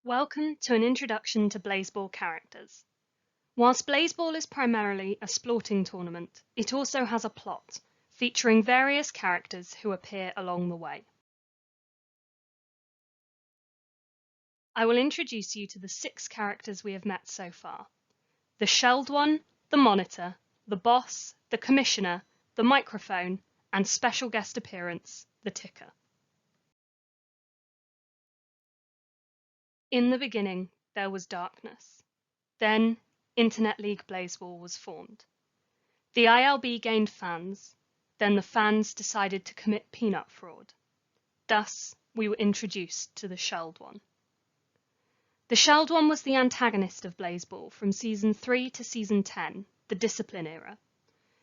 Welcome to an introduction to Blaseball Characters. Whilst Blaseball is primarily a sporting tournament, it also has a plot, featuring various characters who appear along the way. I will introduce you to the 6 characters we have met so far: the Shelled One, the Monitor, the Boss, the Commissioner, the Microphone, and special guest appearance, the Ticker. In the beginning, there was darkness. Then, Internet League Blaseball was formed. The ILB gained fans, then the fans decided to commit peanut fraud. Thus, we were introduced to the Shelled One. The Shelled One was the antagonist of Blaseball from Season 3 to Season 10, the Discipline era.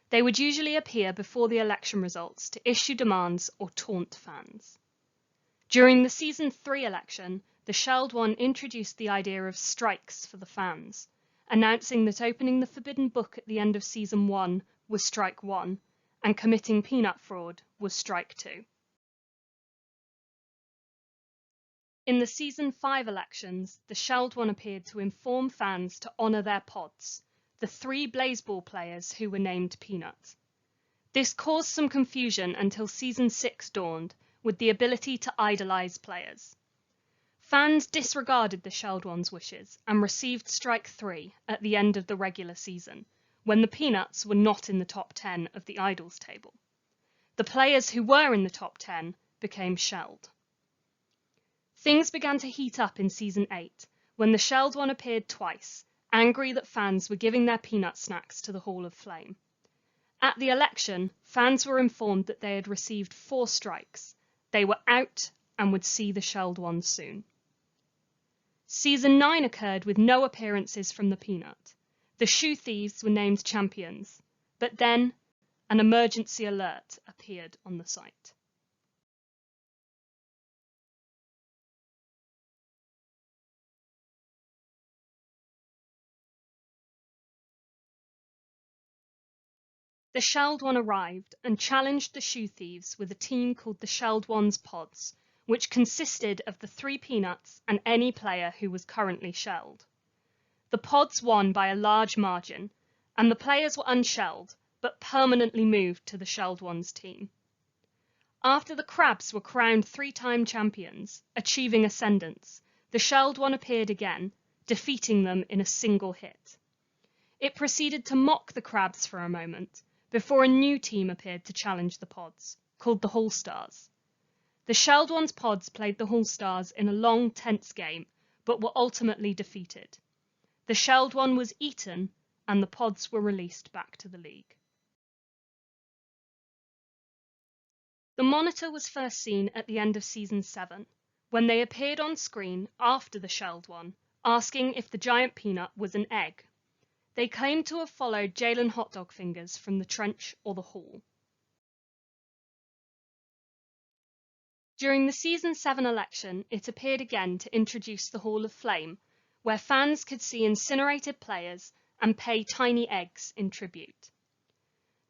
They would usually appear before the election results to issue demands or taunt fans. During the Season 3 election, the Shelled One introduced the idea of strikes for the fans, announcing that opening the forbidden book at the end of Season 1 was strike 1, and committing peanut fraud was strike 2. In the Season 5 elections, the Shelled One appeared to inform fans to honour their pods, the 3 Blaseball players who were named Peanut. This caused some confusion until Season 6 dawned, with the ability to idolise players. Fans disregarded the Shelled One's wishes and received strike 3 at the end of the regular season, when the Peanuts were not in the top 10 of the Idols table. The players who were in the top 10 became shelled. Things began to heat up in Season 8, when the Shelled One appeared twice, angry that fans were giving their peanut snacks to the Hall of Flame. At the election, fans were informed that they had received 4 strikes. They were out and would see the Shelled One soon. Season 9 occurred with no appearances from the Peanut. The Shoe Thieves were named champions, but then an emergency alert appeared on the site. The Shelled One arrived and challenged the Shoe Thieves with a team called the Shelled One's Pods, which consisted of the 3 Peanuts and any player who was currently shelled. The Pods won by a large margin, and the players were unshelled, but permanently moved to the Shelled One's team. After the Crabs were crowned 3-time champions, achieving ascendance, the Shelled One appeared again, defeating them in a single hit. It proceeded to mock the Crabs for a moment, before a new team appeared to challenge the Pods, called the Hall Stars. The Shelled One's Pods played the Hall Stars in a long, tense game, but were ultimately defeated. The Shelled One was eaten, and the Pods were released back to the league. The Monitor was first seen at the end of Season 7, when they appeared on screen after the Shelled One, asking if the giant peanut was an egg. They claimed to have followed Jalen Hotdog Fingers from the trench or the hall. During the Season 7 election, it appeared again to introduce the Hall of Flame, where fans could see incinerated players and pay tiny eggs in tribute.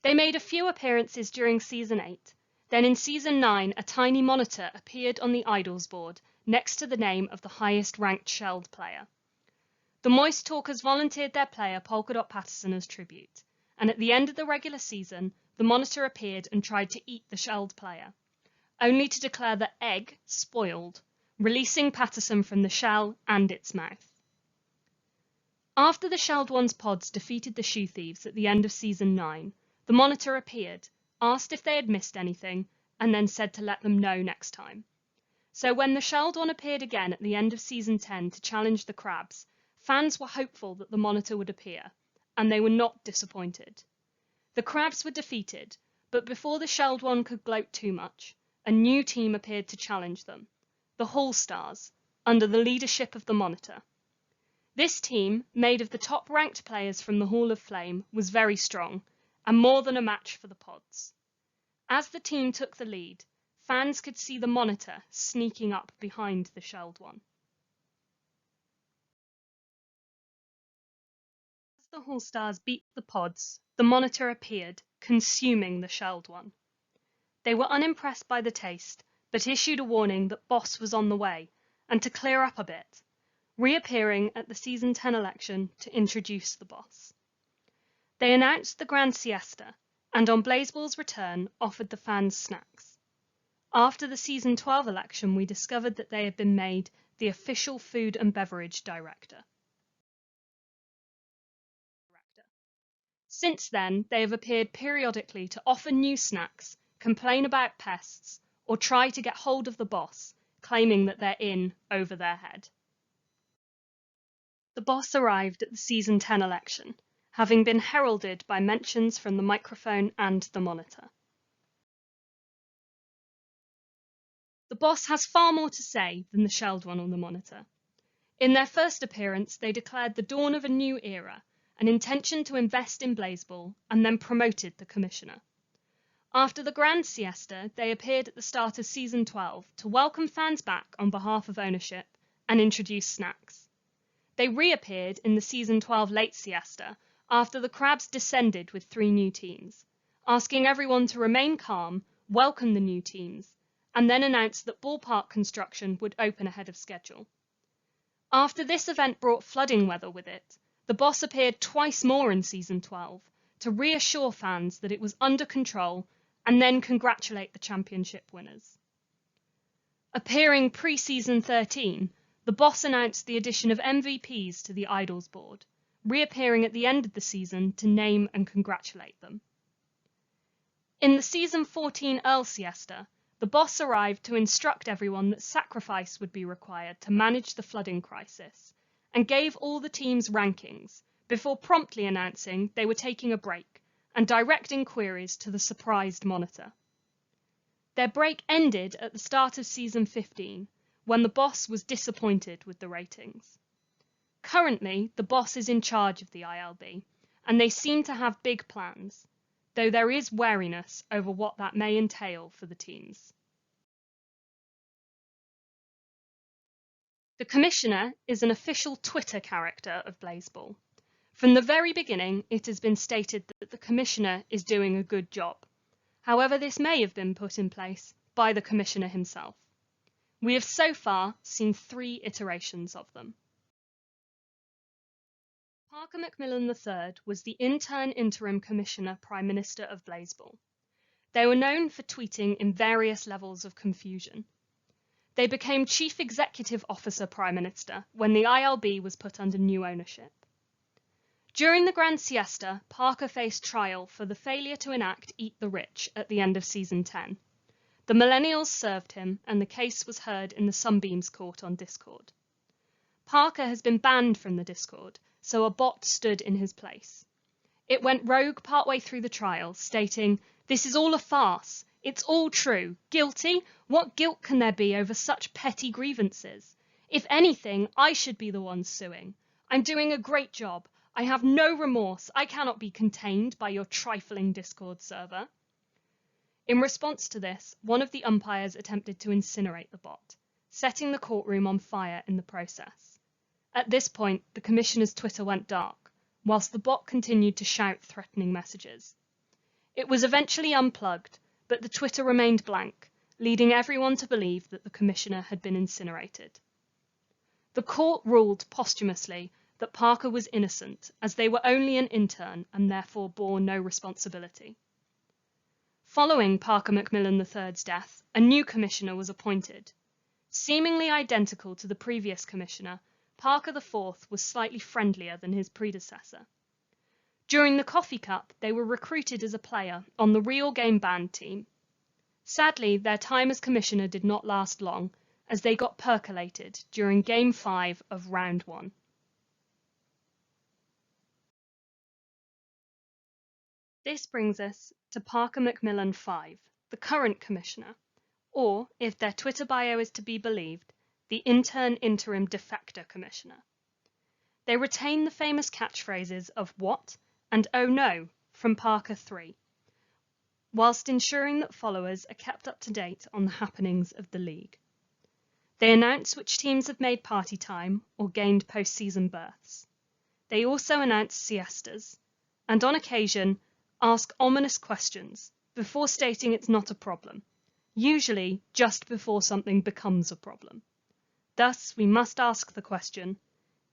They made a few appearances during Season 8, then in Season 9 a tiny monitor appeared on the Idols board next to the name of the highest ranked shelled player. The Moist Talkers volunteered their player Polka Dot Patterson as tribute, and at the end of the regular season, the monitor appeared and tried to eat the shelled player, only to declare the egg spoiled, releasing Patterson from the shell and its mouth. After the Shelled One's Pods defeated the Shoe Thieves at the end of Season 9, the monitor appeared, asked if they had missed anything, and then said to let them know next time. So when the Shelled One appeared again at the end of Season 10 to challenge the Crabs, fans were hopeful that the monitor would appear, and they were not disappointed. The Crabs were defeated, but before the Shelled One could gloat too much, a new team appeared to challenge them, the Hall Stars, under the leadership of the monitor. This team, made of the top-ranked players from the Hall of Flame, was very strong, and more than a match for the Pods. As the team took the lead, fans could see the monitor sneaking up behind the Shelled One. As the Hall Stars beat the Pods, the monitor appeared, consuming the Shelled One. They were unimpressed by the taste, but issued a warning that Boss was on the way, and to clear up a bit, reappearing at the Season 10 election to introduce the boss. They announced the Grand Siesta, and on Blazeball's return offered the fans snacks. After the Season 12 election, we discovered that they had been made the official food and beverage director. Since then, they have appeared periodically to offer new snacks, complain about pests, or try to get hold of the boss, claiming that they're in over their head. The boss arrived at the Season 10 election, having been heralded by mentions from the microphone and the monitor. The boss has far more to say than the shelled one on the monitor. In their first appearance, they declared the dawn of a new era, an intention to invest in Blaseball, and then promoted the commissioner. After the Grand Siesta, they appeared at the start of Season 12 to welcome fans back on behalf of ownership and introduce snacks. They reappeared in the Season 12 Late Siesta after the Crabs descended with 3 new teams, asking everyone to remain calm, welcome the new teams, and then announced that ballpark construction would open ahead of schedule. After this event brought flooding weather with it, the boss appeared twice more in Season 12 to reassure fans that it was under control and then congratulate the championship winners. Appearing pre-Season 13, the boss announced the addition of MVPs to the Idols board, reappearing at the end of the season to name and congratulate them. In the Season 14 Earl Siesta, the boss arrived to instruct everyone that sacrifice would be required to manage the flooding crisis, and gave all the teams rankings, before promptly announcing they were taking a break and directing queries to the surprised monitor. Their break ended at the start of Season 15, when the boss was disappointed with the ratings. Currently, the boss is in charge of the ILB, and they seem to have big plans, though there is wariness over what that may entail for the teams. The Commissioner is an official Twitter character of Blaseball. From the very beginning, it has been stated that the Commissioner is doing a good job. However, this may have been put in place by the Commissioner himself. We have so far seen 3 iterations of them. Parker Macmillan III was the interim Commissioner Prime Minister of Blaseball. They were known for tweeting in various levels of confusion. They became Chief Executive Officer Prime Minister when the ILB was put under new ownership. During the Grand Siesta, Parker faced trial for the failure to enact Eat the Rich at the end of Season 10. The Millennials served him, and the case was heard in the Sunbeams Court on Discord. Parker has been banned from the Discord, so a bot stood in his place. It went rogue partway through the trial, stating, "This is all a farce. It's all true. Guilty? What guilt can there be over such petty grievances? If anything, I should be the one suing. I'm doing a great job. I have no remorse. I cannot be contained by your trifling Discord server." In response to this, one of the umpires attempted to incinerate the bot, setting the courtroom on fire in the process. At this point, the Commissioner's Twitter went dark, whilst the bot continued to shout threatening messages. It was eventually unplugged, but the Twitter remained blank, leading everyone to believe that the Commissioner had been incinerated. The court ruled posthumously that Parker was innocent, as they were only an intern and therefore bore no responsibility. Following Parker Macmillan III's death, a new commissioner was appointed. Seemingly identical to the previous commissioner, Parker IV was slightly friendlier than his predecessor. During the Coffee Cup, they were recruited as a player on the Real Game Band team. Sadly, their time as commissioner did not last long, as they got percolated during Game 5 of Round 1. This brings us to Parker Macmillan V, the current commissioner, or, if their Twitter bio is to be believed, the interim de facto commissioner. They retain the famous catchphrases of "what" and "oh no" from Parker III, whilst ensuring that followers are kept up to date on the happenings of the league. They announce which teams have made party time or gained postseason berths. They also announce siestas, and on occasion ask ominous questions before stating it's not a problem, usually just before something becomes a problem. Thus, we must ask the question,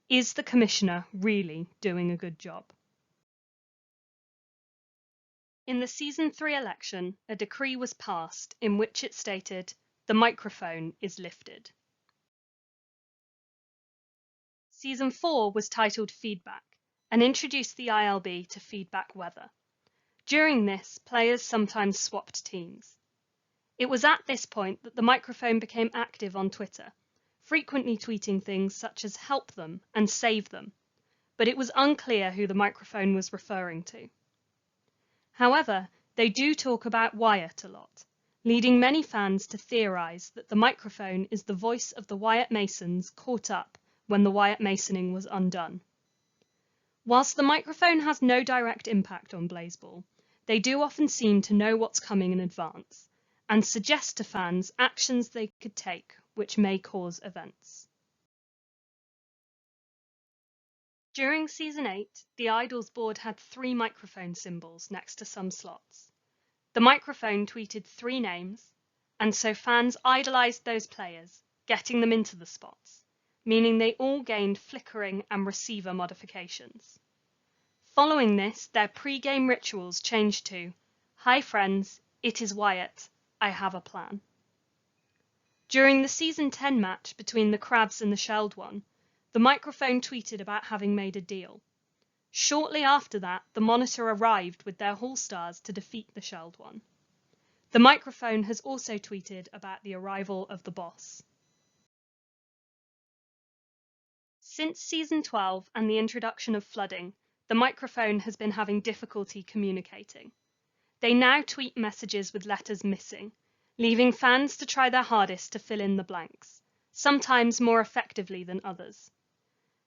Is the commissioner really doing a good job? In the Season 3 election, a decree was passed in which it stated, "The microphone is lifted." Season 4 was titled Feedback and introduced the ILB to feedback weather. During this, players sometimes swapped teams. It was at this point that the microphone became active on Twitter, frequently tweeting things such as "help them" and "save them," but it was unclear who the microphone was referring to. However, they do talk about Wyatt a lot, leading many fans to theorise that the microphone is the voice of the Wyatt Masons caught up when the Wyatt Masoning was undone. Whilst the microphone has no direct impact on Blaseball, they do often seem to know what's coming in advance and suggest to fans actions they could take which may cause events. During Season 8, the Idols board had 3 microphone symbols next to some slots. The microphone tweeted 3 names, and so fans idolised those players, getting them into the spots, meaning they all gained flickering and receiver modifications. Following this, their pre-game rituals changed to, "Hi friends, it is Wyatt, I have a plan." During the Season 10 match between the Crabs and the Shelled One, the microphone tweeted about having made a deal. Shortly after that, the Monitor arrived with their All-Stars to defeat the Shelled One. The microphone has also tweeted about the arrival of the boss. Since Season 12 and the introduction of flooding, the microphone has been having difficulty communicating. They now tweet messages with letters missing, leaving fans to try their hardest to fill in the blanks, sometimes more effectively than others.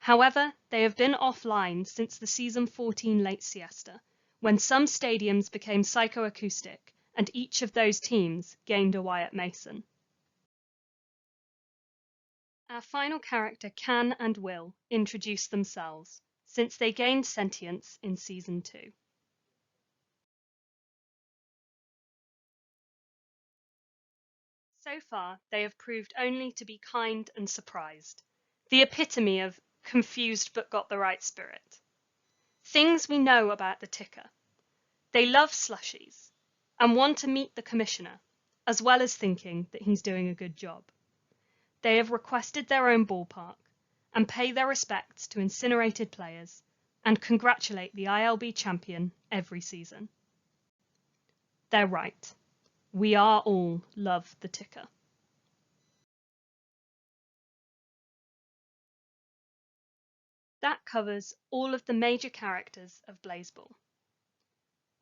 However, they have been offline since the Season 14 late siesta, when some stadiums became psychoacoustic and each of those teams gained a Wyatt Mason. Our final character can and will introduce themselves, since they gained sentience in Season 2. So far, they have proved only to be kind and surprised, the epitome of confused but got the right spirit. Things we know about the ticker. They love slushies and want to meet the commissioner, as well as thinking that he's doing a good job. They have requested their own ballpark and pay their respects to incinerated players and congratulate the ILB champion every season. They're right. We are all love the ticker. That covers all of the major characters of Blaseball.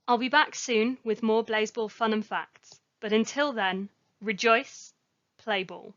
I'll be back soon with more Blaseball fun and facts, but until then, rejoice, play ball.